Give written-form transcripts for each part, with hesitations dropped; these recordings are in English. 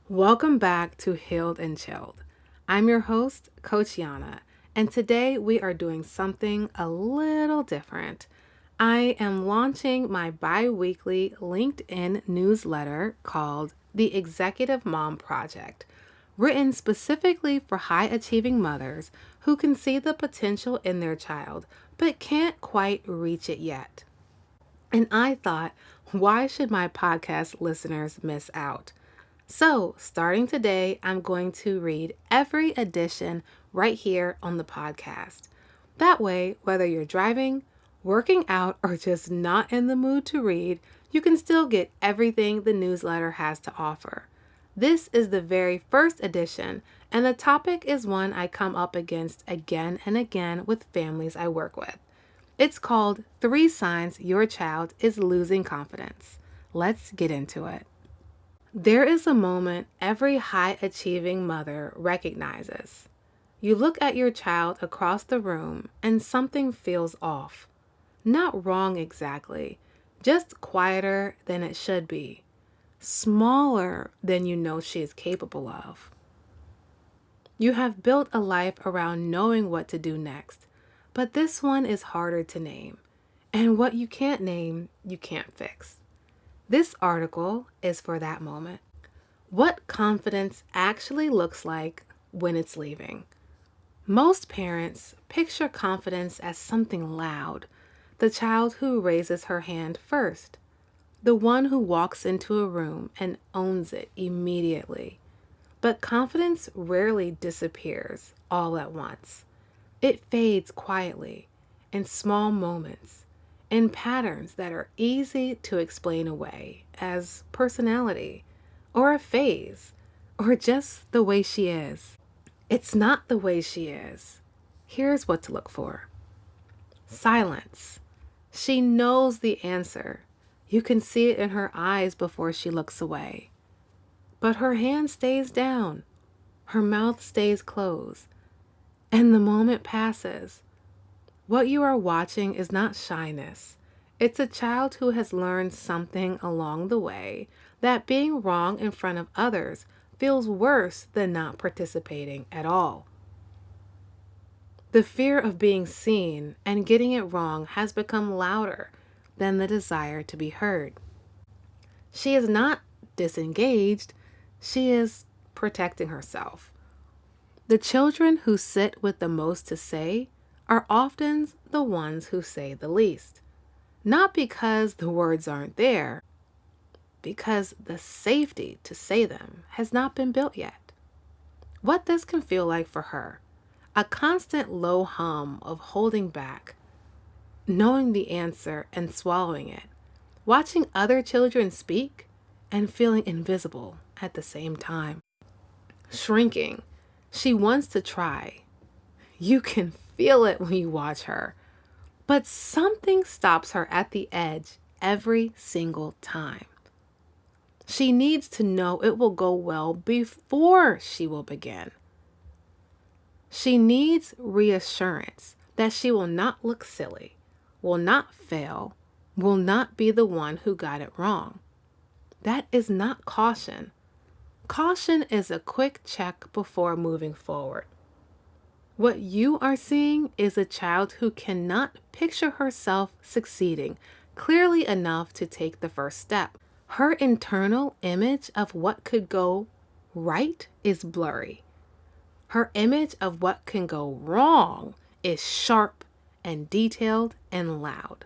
Welcome back to Healed and Chilled. I'm your host, Coach Yana, and today we are doing something a little different. I am launching my bi weekly LinkedIn newsletter called The Executive Mom Project, written specifically for high achieving mothers who can see the potential in their child but can't quite reach it yet. And I thought, why should my podcast listeners miss out? So, starting today, I'm going to read every edition right here on the podcast. That way, whether you're driving, working out, or just not in the mood to read, you can still get everything the newsletter has to offer. This is the very first edition, and the topic is one I come up against again and again with families I work with. It's called 3 Signs Your Child is Losing Confidence. Let's get into it. There is a moment every high achieving mother recognizes. You look at your child across the room and something feels off. Not wrong exactly, just quieter than it should be, smaller than you know she is capable of. You have built a life around knowing what to do next, but this one is harder to name. And what you can't name, you can't fix. This article is for that moment. What confidence actually looks like when it's leaving. Most parents picture confidence as something loud, the child who raises her hand first, the one who walks into a room and owns it immediately. But confidence rarely disappears all at once. It fades quietly, in small moments, in patterns that are easy to explain away as personality, or a phase, or just the way she is. It's not the way she is. Here's what to look for. Silence. She knows the answer. You can see it in her eyes before she looks away. But her hand stays down. Her mouth stays closed. And the moment passes. What you are watching is not shyness. It's a child who has learned something along the way that being wrong in front of others feels worse than not participating at all. The fear of being seen and getting it wrong has become louder than the desire to be heard. She is not disengaged, she is protecting herself. The children who sit with the most to say are often the ones who say the least. Not because the words aren't there, because the safety to say them has not been built yet. What this can feel like for her, a constant low hum of holding back, knowing the answer and swallowing it, watching other children speak and feeling invisible at the same time. Shrinking, she wants to try. You can feel it when you watch her, but something stops her at the edge every single time. She needs to know it will go well before she will begin. She needs reassurance that she will not look silly, will not fail, will not be the one who got it wrong. That is not caution. Caution is a quick check before moving forward. What you are seeing is a child who cannot picture herself succeeding clearly enough to take the first step. Her internal image of what could go right is blurry. Her image of what can go wrong is sharp and detailed and loud.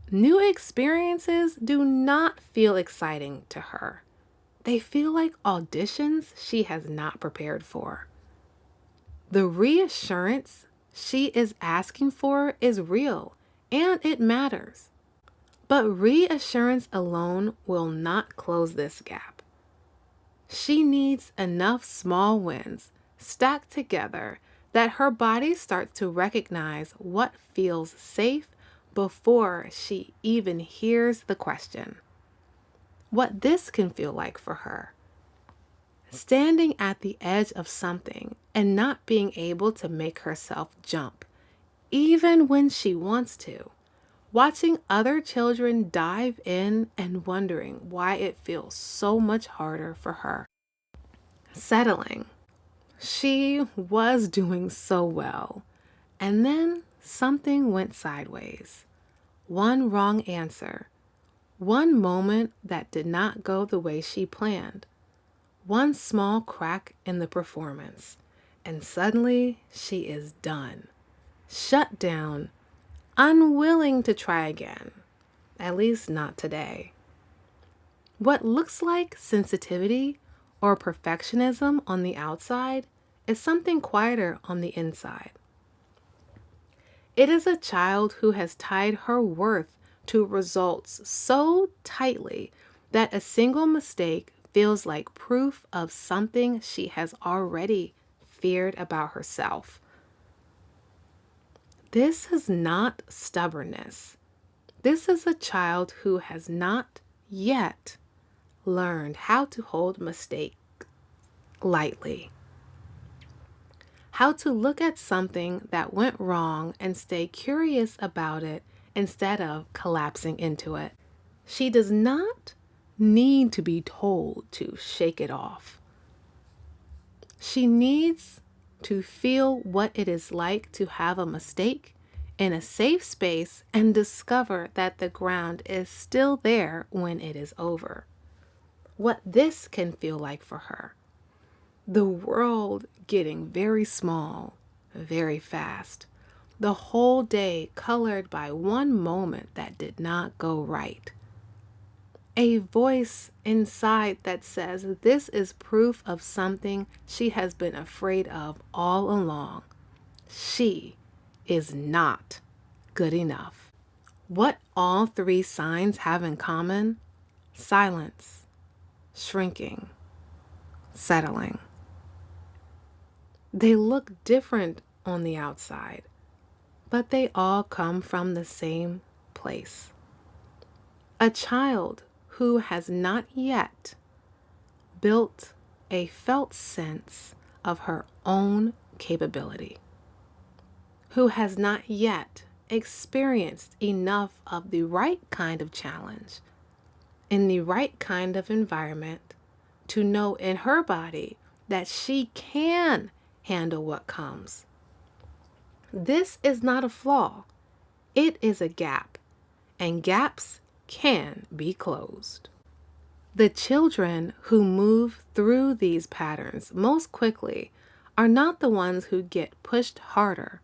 New experiences do not feel exciting to her. They feel like auditions she has not prepared for. The reassurance she is asking for is real and it matters. But reassurance alone will not close this gap. She needs enough small wins stacked together that her body starts to recognize what feels safe before she even hears the question. What this can feel like for her. Standing at the edge of something and not being able to make herself jump, even when she wants to. Watching other children dive in and wondering why it feels so much harder for her. Settling. She was doing so well, and then something went sideways. One wrong answer, one moment that did not go the way she planned, one small crack in the performance, and suddenly she is done, shut down, unwilling to try again, at least not today. What looks like sensitivity or perfectionism on the outside is something quieter on the inside. It is a child who has tied her worth to results so tightly that a single mistake feels like proof of something she has already feared about herself. This is not stubbornness. This is a child who has not yet learned how to hold mistake lightly, how to look at something that went wrong and stay curious about it instead of collapsing into it. She does not need to be told to shake it off. She needs to feel what it is like to have a mistake in a safe space and discover that the ground is still there when it is over. What this can feel like for her. The world getting very small, very fast. The whole day colored by one moment that did not go right. A voice inside that says this is proof of something she has been afraid of all along. She is not good enough. What all three signs have in common? Silence, shrinking, settling. They look different on the outside, but they all come from the same place. A child who has not yet built a felt sense of her own capability, who has not yet experienced enough of the right kind of challenge in the right kind of environment to know in her body that she can handle what comes. This is not a flaw. It is a gap, and gaps can be closed. The children who move through these patterns most quickly are not the ones who get pushed harder.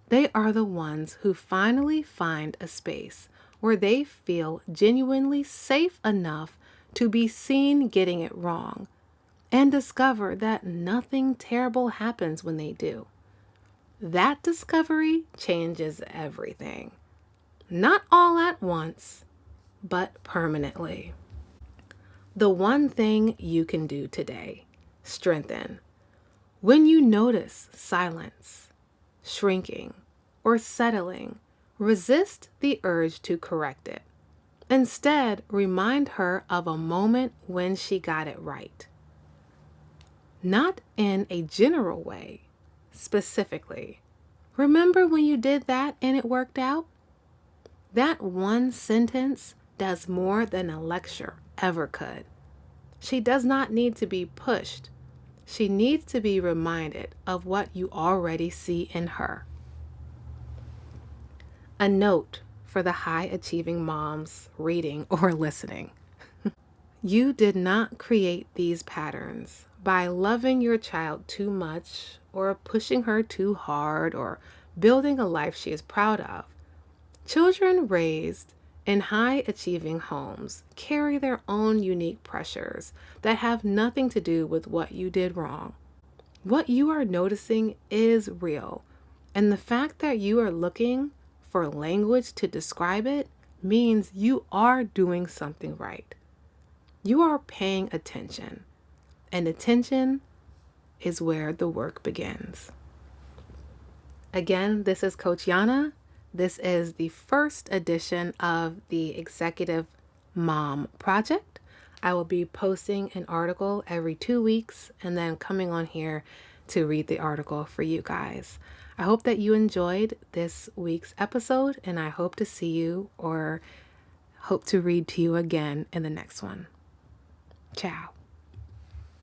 They are the ones who finally find a space where they feel genuinely safe enough to be seen getting it wrong and discover that nothing terrible happens when they do. That discovery changes everything. Not all at once, but permanently. The one thing you can do today, strengthen. When you notice silence, shrinking, or settling, resist the urge to correct it. Instead, remind her of a moment when she got it right. Not in a general way, specifically. Remember when you did that and it worked out? That one sentence does more than a lecture ever could. She does not need to be pushed. She needs to be reminded of what you already see in her. A note for the high-achieving moms reading or listening. You did not create these patterns by loving your child too much or pushing her too hard or building a life she is proud of. Children raised in high-achieving homes carry their own unique pressures that have nothing to do with what you did wrong. What you are noticing is real, and the fact that you are looking for language to describe it means you are doing something right. You are paying attention, and attention is where the work begins. Again, this is Coach Yana. This is the first edition of the Executive Mom Project. I will be posting an article every 2 weeks and then coming on here to read the article for you guys. I hope that you enjoyed this week's episode, and I hope to see you or hope to read to you again in the next one. Ciao.